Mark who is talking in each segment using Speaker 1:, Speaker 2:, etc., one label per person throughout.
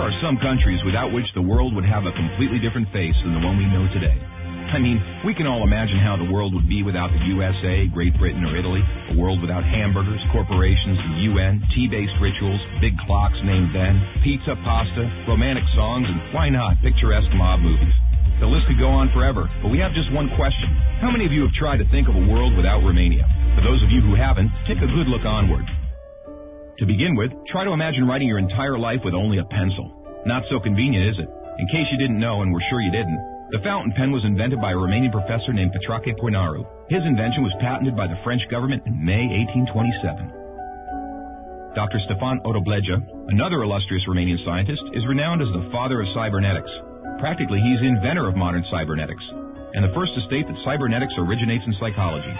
Speaker 1: are some countries without which the world would have a completely different face than the one we know today. I mean, we can all imagine how the world would be without the USA, Great Britain, or Italy. A world without hamburgers, corporations, the UN, tea-based rituals, big clocks named Ben, pizza, pasta, romantic songs, and why not, picturesque mob movies. The list could go on forever, but we have just one question. How many of you have tried to think of a world without Romania? For those of you who haven't, take a good look onward. To begin with, try to imagine writing your entire life with only a pencil. Not so convenient, is it? In case you didn't know, and we're sure you didn't, the fountain pen was invented by a Romanian professor named Petrache Poenaru. His invention was patented by the French government in May 1827. Dr. Stefan Odobleja, another illustrious Romanian scientist, is renowned as the father of cybernetics. Practically, he's the inventor of modern cybernetics, and the first to state that cybernetics originates in psychology.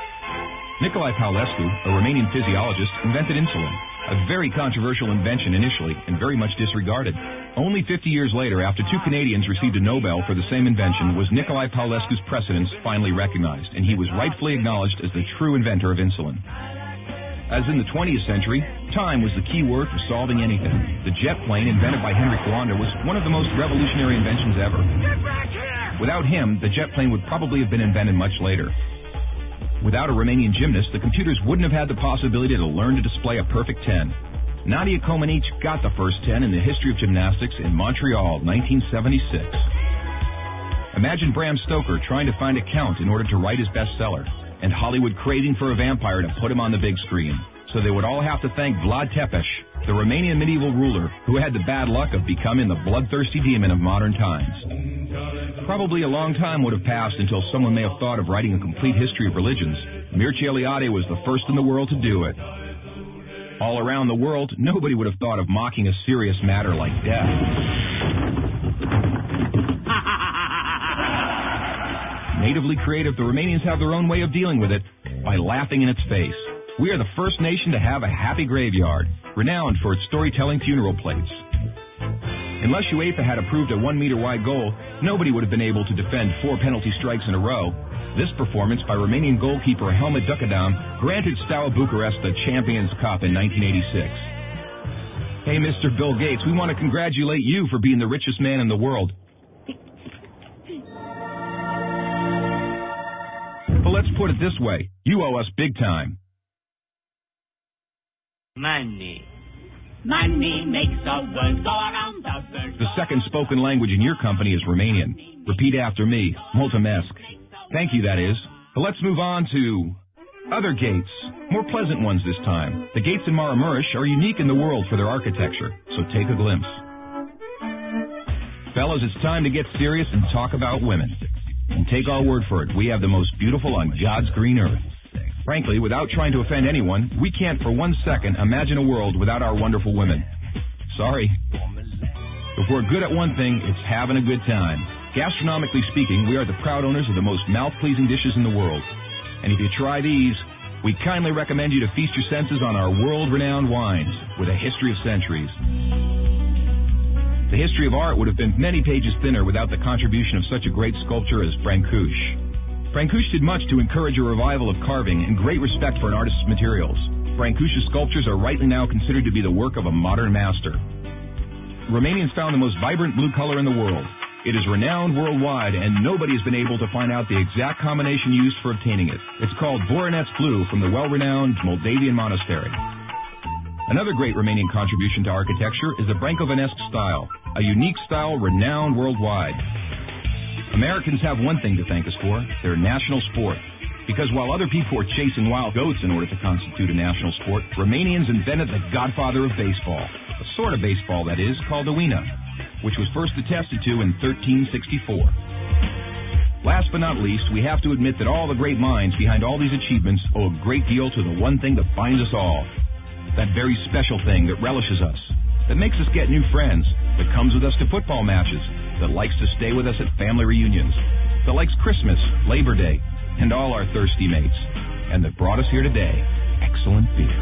Speaker 1: Nicolae Paulescu, a Romanian physiologist, invented insulin, a very controversial invention initially and very much disregarded. Only 50 years later, after two Canadians received a Nobel for the same invention, was Nicolae Paulescu's precedence finally recognized, and he was rightfully acknowledged as the true inventor of insulin. As in the 20th century, time was the key word for solving anything. The jet plane, invented by Henry Fonda, was one of the most revolutionary inventions ever. Without him, the jet plane would probably have been invented much later. Without a Romanian gymnast, the computers wouldn't have had the possibility to learn to display a perfect 10. Nadia Comaneci got the first 10 in the history of gymnastics in Montreal, 1976. Imagine Bram Stoker trying to find a count in order to write his bestseller, and Hollywood craving for a vampire to put him on the big screen. So they would all have to thank Vlad Tepes, the Romanian medieval ruler who had the bad luck of becoming the bloodthirsty demon of modern times. Probably a long time would have passed until someone may have thought of writing a complete history of religions. Mircea Eliade was the first in the world to do it. All around the world, nobody would have thought of mocking a serious matter like death. Natively creative, the Romanians have their own way of dealing with it by laughing in its face. We are the first nation to have a happy graveyard, renowned for its storytelling funeral plates. Unless UEFA had approved a 1-meter-wide goal, nobody would have been able to defend 4 penalty strikes in a row. This performance by Romanian goalkeeper Helmut Ducadam granted Steaua Bucharest the Champions Cup in 1986. Hey, Mr. Bill Gates, we want to congratulate you for being the richest man in the world. But let's put it this way, you owe us big time.
Speaker 2: Money. Money makes the world go around the world.
Speaker 1: The second spoken language in your company is Romanian. Repeat after me. Mulțumesc. Thank you, that is. But let's move on to other gates. More pleasant ones this time. The gates in Maramureș are unique in the world for their architecture, so take a glimpse. Fellas, it's time to get serious and talk about women. And take our word for it, we have the most beautiful on God's green earth. Frankly, without trying to offend anyone, we can't for 1 second imagine a world without our wonderful women. Sorry. If we're good at one thing, it's having a good time. Gastronomically speaking, we are the proud owners of the most mouth-pleasing dishes in the world. And if you try these, we kindly recommend you to feast your senses on our world-renowned wines with a history of centuries. The history of art would have been many pages thinner without the contribution of such a great sculptor as Brancusi. Brancusi did much to encourage a revival of carving and great respect for an artist's materials. Brancusi's sculptures are rightly now considered to be the work of a modern master. Romanians found the most vibrant blue color in the world. It is renowned worldwide, and nobody has been able to find out the exact combination used for obtaining it. It's called Voronezh blue from the well-renowned Moldavian monastery. Another great Romanian contribution to architecture is the Brâncovenesque style, a unique style renowned worldwide. Americans have one thing to thank us for, their national sport. Because while other people were chasing wild goats in order to constitute a national sport, Romanians invented the godfather of baseball, a sort of baseball, that is, called the Uina, which was first attested to in 1364. Last but not least, we have to admit that all the great minds behind all these achievements owe a great deal to the one thing that binds us all. That very special thing that relishes us, that makes us get new friends, that comes with us to football matches, that likes to stay with us at family reunions, that likes Christmas, Labor Day, and all our thirsty mates, and that brought us here today, excellent beer.